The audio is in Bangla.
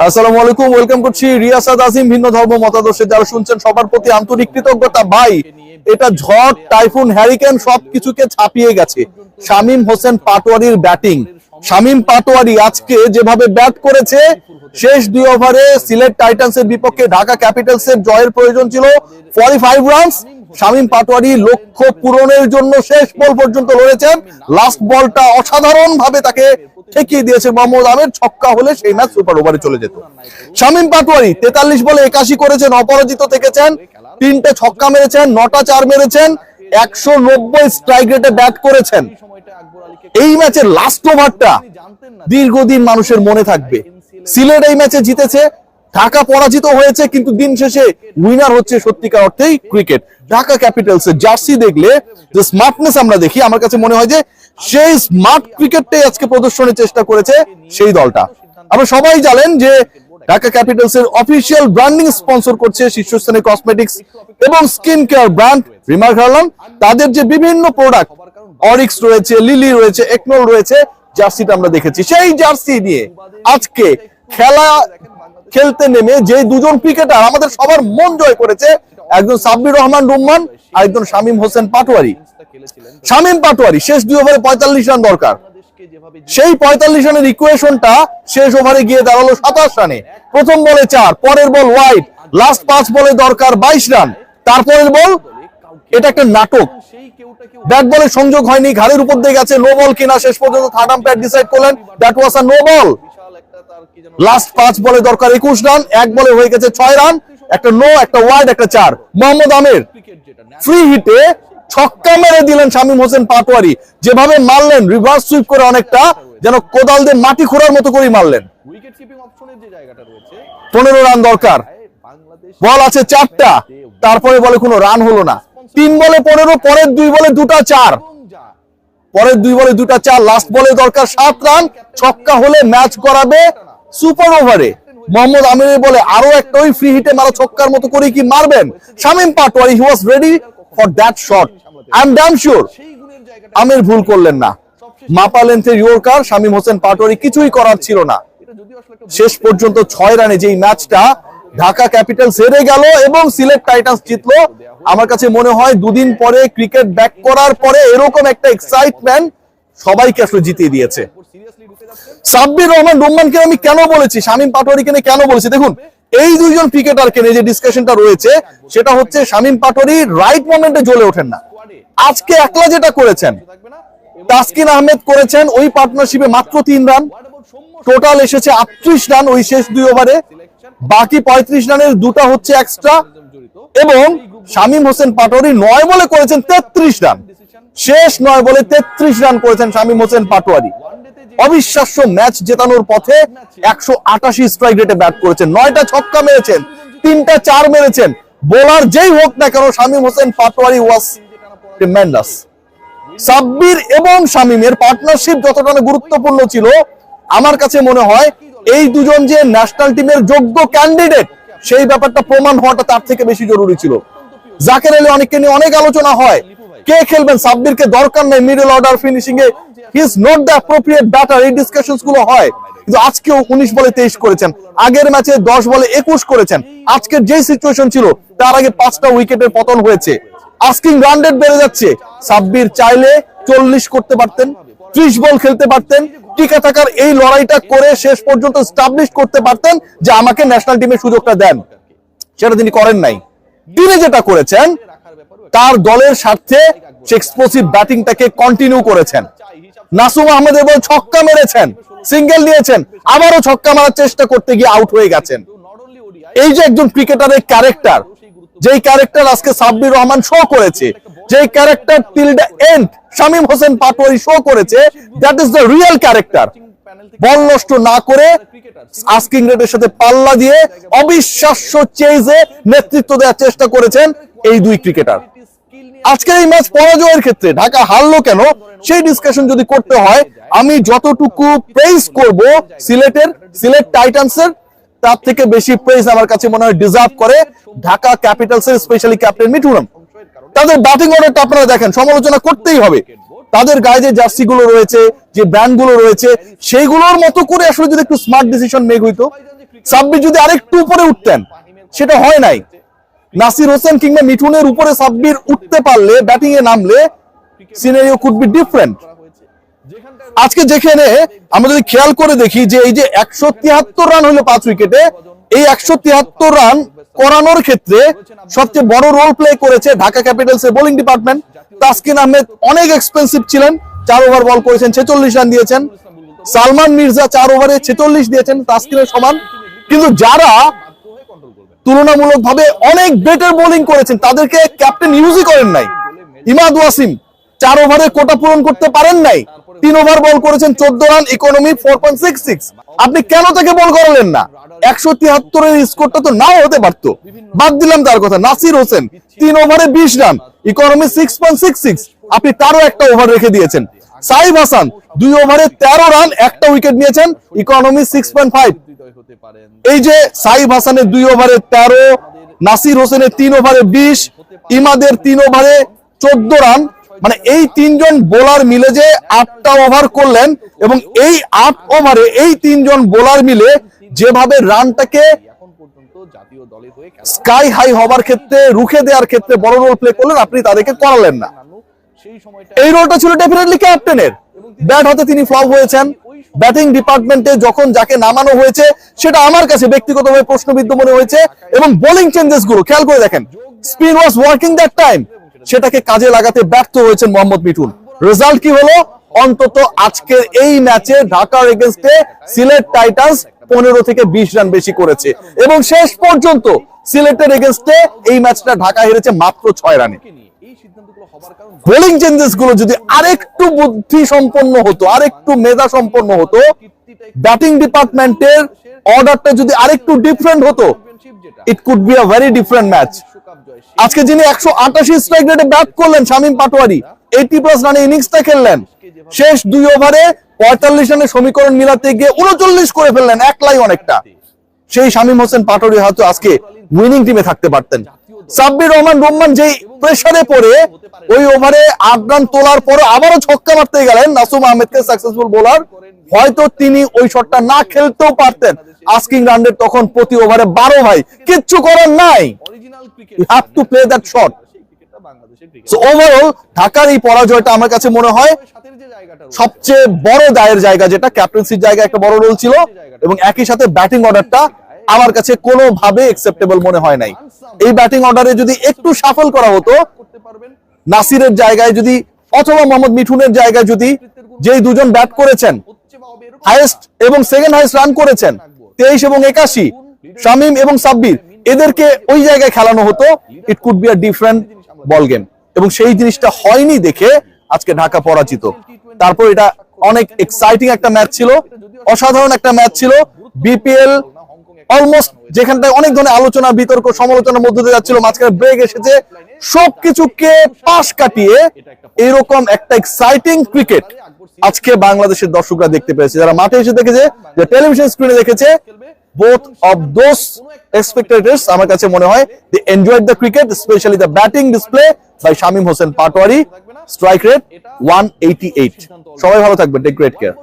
আসসালামু আলাইকুম, ওয়েলকাম করছি রিয়াসাত আজিম। ভিন্ন ধর্ম মতাদর্শে যারা শুনছেন সবার প্রতি আন্তরিক কৃতজ্ঞতা। ভাই, এটা ঝড়, টাইফুন, হ্যারিকেন সবকিছুকে ছাপিয়ে গেছে শামীম হোসেন পাটোয়ারির ব্যাটিং। শামীম পাটোয়ারি আজকে যেভাবে ব্যাট করেছে, শেষ 2 ওভারে সিলেট টাইটান্সের বিপক্ষে ঢাকা ক্যাপিটালসের জয়ের প্রয়োজন ছিল 45 রানস। শামীম পাটোয়ারি লক্ষ্য পূরণের জন্য শেষ বল পর্যন্ত লড়েছেন। লাস্ট বলটা অসাধারণ ভাবে তাকে ঠেকিয়ে দিয়েছে মোহাম্মদ আমির। ছক্কা হলে সেই ম্যাচ সুপার ওভারে চলে যেত। শামীম পাটোয়ারি 43 বলে 81 করেছেন, অপরাজিত থেকেছেন, 3টে ছক্কা মেরেছেন, 9টা 4 মেরেছেন, 190 স্ট্রাইক রেটে ব্যাট করেছেন। এই ম্যাচের লাস্ট ওভারটা দীর্ঘদিন মানুষের মনে থাকবে। সিলেট এই ম্যাচে জিতেছে, ঢাকা পরাজিত হয়েছে, কিন্তু দিন শেষে উইনার হচ্ছে সত্যিকার অর্থেই ক্রিকেট। ঢাকা ক্যাপিটালসের জার্সি দেখলে যে স্মার্টনেস আমরা দেখি, আমার কাছে মনে হয় যে সেই স্মার্ট ক্রিকেটটাই আজকে প্রদর্শনের চেষ্টা করেছে সেই দলটা। আমরা সবাই জানেন যে ঢাকা ক্যাপিটালসের অফিসিয়াল ব্র্যান্ডিং স্পন্সর করছে শীর্ষস্থানীয় কসমেটিক্স এবং স্কিন কেয়ার ব্র্যান্ড রিমার্ক হার্লান। তাদের যে বিভিন্ন প্রোডাক্ট, অরিক্স রয়েছে, লিলি রয়েছে, একনল রয়েছে, জার্সিটা আমরা দেখেছি। সেই জার্সি নিয়ে আজকে খেলতে নেমে যে দুজন ক্রিকেটার আমাদের সবার মন জয় করেছে, একজন সাব্বির রহমান রুম্মান আর একজন শামীম হোসেন পাটোয়ারি। শামীম পাটোয়ারি শেষ 2 ওভারে 45 রান দরকার, সেই 45 রানের ইকুয়েশনটা শেষ ওভারে গিয়ে দাঁড়ালো 27 রানে। প্রথম বলে 4, পরের বল ওয়াইড, লাস্ট 5 বলে দরকার 22 রান। তারপরের বল, এটা একটা নাটক, ব্যাট বলে সংযোগ হয়নি, ঘাড়ের উপর দিয়ে গেছে, নো বল কিনা শেষ পর্যন্ত থার্ড আম্পায়ার ডিসাইড করলেন that was a no ball. Last 5 বলে দরকার 21 রান, এক বলে হয়ে গেছে 6 রান, একটা নো, একটা ওয়াইড, একটা 4। মোহাম্মদ আমির ফ্রি হিটে ছক্কা মেরে দিলেন শামীম হোসেন পাটোয়ারি, যেভাবে মারলেন রিভার্স সুইপ করে, অনেকটা যেন কোদাল দিয়ে মাটি খোঁড়ার মতো করে মারলেন। 15 রান দরকার, বল আছে 4টা, তারপরে বলে কোনো রান হলো না। 3 বলে 15, পরের 2 বলে 2টা 4, পরের 2 বলে 2টা 4, লাস্ট বলে দরকার 7 রান। ছক্কা হলে ম্যাচ করাবে সুপার ওভারে। মোহাম্মদ আমিরের বলে আরো একটা ওই ফ্রি হিটে মারা ছক্কার মতো করে কি মারবেন Shamim Patwari. He was ready for that shot. I am damn sure Amir ভুল করলেন না। মাপা লেন্থের ইয়র্কার শামীম হোসেন পাটোয়ারি, কিছুই করার ছিল না। শেষ পর্যন্ত 6 রানে যেই ম্যাচটা ঢাকা ক্যাপিটালস হেরে গেল এবং সিলেট টাইটান্স জিতলো, আমার কাছে মনে হয় দুদিন পরে ক্রিকেট ব্যাক করার পরে এরকম একটা এক্সাইটমেন্ট সবাইকে আসলে জিতিয়ে দিয়েছে। সাব্বির রহমান রুম্মানকে আমি কেন বলেছি, শামীম পাটোয়ারিকে নিয়ে কেন বলেছি, দেখুন এই দুইজন ক্রিকেটারকে নিয়ে যে ডিসকাশনটা রয়েছে সেটা হচ্ছে শামীম পাটোয়ারি রাইট মোমেন্টে জ্বলে ওঠেন না। আজকে একলা যেটা করেছেন, তাসকিন আহমেদ করেছেন ওই পার্টনারশিপে মাত্র 3 রান, টোটাল এসেছে 38 রান ওই শেষ 2 ওভারে। বাকি 35 রানের 2টা হচ্ছে এক্সট্রা, এবং শামীম হোসেন পাটোয়ারি 9 বলে করেছেন 33 রান। শেষ 9 বলে 33 রান করেছেন শামীম হোসেন পাটোয়ারি। অবিশ্বাস্য ম্যাচ জেতানোর পথে 188 স্ট্রাইক রেটে ব্যাট করেছেন, 9টা ছক্কা মেরেছেন, 3টা 4 মেরেছেন। বোলার যেই হোক না কেন, শামীম হোসেন পাটোয়ারি ওয়াজ ট্রিমেন্ডাস। সাব্বির এবং শামীমের পার্টনারশিপ যতটা গুরুত্বপূর্ণ ছিল, আমার কাছে মনে হয় এই দুজন যে ন্যাশনাল টিমের যোগ্য ক্যান্ডিডেট সেই ব্যাপারটা প্রমাণ হওয়াটা তার থেকে বেশি জরুরি ছিল। জাকের আলী অনেককে নিয়ে অনেক আলোচনা হয়, কে খেলবেন, সাব্বিরকে দরকার নেই middle order finishing A, he is not the appropriate batter, এই ডিসকাশনস গুলো হয়। কিন্তু আজকেও 19 বলে 23 করেছেন, আগের ম্যাচে 10 বলে 21 করেছেন। আজকের যে সিচুয়েশন ছিল তার আগে 5টা উইকেটের পতন হয়েছে, আস্কিং রান রেট বেড়ে যাচ্ছে। সাব্বির চাইলে 40 করতে পারতেন, 30 বল খেলতে পারতেন, টিকে থাকার এই লড়াইটা করে শেষ পর্যন্ত এস্টাবলিশ করতে পারতেন যে আমাকে ন্যাশনাল টিমের সুযোগটা দেন। সেটা তিনি করেন নাই। তিনি যেটা করেছেন, তার দলের স্বার্থে এক্সপ্লোসিভ ব্যাটিংটাকে কন্টিনিউ করেছেন। নাসুম আহমেদের বল ছক্কা মেরেছেন, সিঙ্গেল নিয়েছেন, আবারও ছক্কা মারার চেষ্টা করতে গিয়ে আউট হয়ে গেছেন। এই যে একজন ক্রিকেটারের ক্যারেক্টার, যেই ক্যারেক্টার আজকে সাব্বির রহমান শো করেছে, যেই character till the end Shamim Hossain Patwari show করেছে, that is the real character. Ball নষ্ট না করে আস্কিং রেটের সাথে পাল্লা দিয়ে অবিশ্বাস্য চেজে নেতৃত্ব দেওয়ার চেষ্টা করেছেন এই দুই ক্রিকেটার। আজকের এই ম্যাচ পরাজয়ের ক্ষেত্রে ঢাকা হারলো কেন সেই ডিসকাশন যদি করতে হয়, আমি যতটুকু প্রেইজ করব সিলেট টাইটান্সের, তার থেকে বেশি প্রেইজ আমার কাছে মনে হয় ডিজার্ভ করে ঢাকা ক্যাপিটালসের স্পেশালি ক্যাপ্টেন মিঠুন। তাদের ব্যাটিং অর্ডারটা আপনারা দেখেন, সমালোচনা করতেই হবে। তাদের গায়ে যে জার্সি গুলো রয়েছে, যে ব্র্যান্ড গুলো রয়েছে, সেইগুলোর মতো করে আসলে যদি একটু স্মার্ট ডিসিশন মেক হইতো, সাব্বির যদি আরেকটু উপরে উঠতেন, সেটা হয় নাই। নাসির হোসেন কিংবা মিঠুনের উপরে সাব্বির উঠতে পারলে, ব্যাটিং এ নামলে সিনারিও কুড বি ডিফারেন্ট। আজকে যেখানে আমরা যদি খেয়াল করে দেখি যে এই যে 173 রান হলো 5 উইকেটে, এই 173 রান করানোর ক্ষেত্রে সবচেয়ে বড় রোল প্লে করেছে ঢাকা ক্যাপিটালস এর বোলিং ডিপার্টমেন্ট। তাসকিন আহমেদ অনেক এক্সপেন্সিভ ছিলেন, 4 ওভার বল করেছেন, 46 রান দিয়েছেন। সালমান মির্জা 4 ওভারে 46 দিয়েছেন, তাসকিনের সমান। কিন্তু যারা তুলনামূলকভাবে অনেক বেটার বোলিং করেছেন তাদেরকে ক্যাপ্টেন ইউজই করেন নাই। ইমাদ ওয়াসিম 4 ওভারে কোটা পূরণ করতে পারেন নাই, 3 ওভার বল করেছেন, 14 রান, ইকোনমি 4.66। আপনি কেন তাকে বল করালেন না? 173 এর স্কোরটা তো নাও হতে পারতো, বাদ দিলাম তার কথা। নাসির হোসেন 3 ওভারে 20 রান, ইকোনমি 6.66, আপনি তারও একটা ওভার রেখে দিয়েছেন। সাইফ হাসান 2 ওভারে 13 রান, একটা উইকেট নিয়েছেন, ইকোনমি 6.5। এই যে সাইফ হাসানের 2 ওভারে 13, নাসির হোসেনের 3 ওভারে 20, ইমাদের 3 ওভারে 14 রান, মানে এই 3 জন বোলার মিলে যে 8টা ওভার করলেন, এবং এই 8 ওভারে এই 3 জন বোলার মিলে যেভাবে রানটাকে স্কাই হাই হবার ক্ষেত্রে, রুখে দেওয়ার ক্ষেত্রে বড় রোল প্লে করলেন, আপনি তাদেরকে করালেন না। এই রোলটা ছিল ডেফিনেটলি ক্যাপ্টেনের। ব্যাট হাতে তিনি ফ্লপ হয়েছেন। ব্যাটিং ডিপার্টমেন্টে যখন যাকে নামানো হয়েছে সেটা আমার কাছে ব্যক্তিগতভাবে প্রশ্নবিদ্ধ মনে হয়েছে। এবং বোলিং চেঞ্জেস গুলো খেয়াল করে দেখেন, spin was working that time, সেটাকে কাজে লাগাতে ব্যর্থ হয়েছেন মোহাম্মদ মিঠুন। রেজাল্ট কি হলো? অন্তত আজকের এই ম্যাচে ঢাকার এগেইনস্টে সিলেট টাইটান্স 15 থেকে 20 রান বেশি করেছে, এবং শেষ পর্যন্ত সিলেটের এগেইনস্টে এই ম্যাচটা ঢাকা হেরেছে মাত্র 6 রানে। বোলিং চেঞ্জেস গুলো যদি আরেকটু বুদ্ধি সম্পন্ন হতো, আরেকটু মেধা সম্পন্ন হতো, ব্যাটিং ডিপার্টমেন্টের অর্ডারটা যদি আরেকটু ডিফারেন্ট হতো, it could be a very different match. আজকে যিনি 188 স্ট্রাইক রেটে ব্যাট করলেন, শামীম পাটোয়ারি 80+ রানে ইনিংসটা খেললেন, শেষ 2 ওভারে 45 রানের সমীকরণ মিলাতে গিয়ে 39 করে ফেললেন, একলাই অনেকটা। সেই শামীম হোসেন পাটোয়ারি হয়তো আজকে উইনিং টিমে থাকতে পারতেন। সাব্বির রহমান রোমান যেই প্রেসারে পড়ে ওই ওভারে 8 রান তোলার পরে আবারও ছক্কা মারতে গেলেন নাসুম আহমেদকে, সাকসেসফুল বোলার, হয়তো তিনি ওই শটটা না খেলতেও পারতেন। আস্কিং রান রেট তখন প্রতি ওভারে 12 ভাই, কিচ্ছু করার নাই, you have to play that shot. So overall ঢাকার এই পরাজয়টা আমার কাছে মনে হয় সবচেয়ে বড় দায়ের জায়গা, যেটা ক্যাপ্টেন্সির জায়গা একটা বড় রোল ছিল, এবং একই সাথে ব্যাটিং অর্ডারটা আমার কাছে কোনোভাবে অ্যাকসেপ্টেবল মনে হয় নাই। এই ব্যাটিং অর্ডারে যদি একটু শাফল করা হতো, নাসিরের জায়গায় যদি, অথবা মোহাম্মদ মিঠুনের জায়গায় যদি, যেই দুজন ব্যাট করেছেন হাইয়েস্ট এবং সেকেন্ড হাইয়েস্ট রান করেছেন 23 এবং 81, শামীম এবং সাব্বির, এদেরকে ওই জায়গায় খেলানো হতো, it could be a different ball game. এবং সেই জিনিসটা হয়নি দেখে আজকে ঢাকা পরাজিত। তারপর এটা অনেক এক্সাইটিং একটা ম্যাচ ছিল, অসাধারণ একটা ম্যাচ ছিল। বিপিএল অলমোস্ট যেখানটায় অনেক ধরনের আলোচনা, বিতর্ক, সমালোচনার মধ্যে দিয়ে যাচ্ছিল, মাঝখানে ব্রেক এসেছে, সবকিছুকে পাশ কাটিয়ে এরকম একটা এক্সাইটিং ক্রিকেট আজকে বাংলাদেশের দর্শকরা দেখতে পেয়েছে, যারা মাঠে এসে দেখেছে, যে টেলিভিশন স্ক্রিনে দেখেছে। both of those spectators আমার কাছে মনে হয় they enjoyed the cricket, especially the batting display by Shamim Hossain Patwari, strike rate 188। সবাই ভালো থাকবেন, টেক গ্রেট কেয়ার।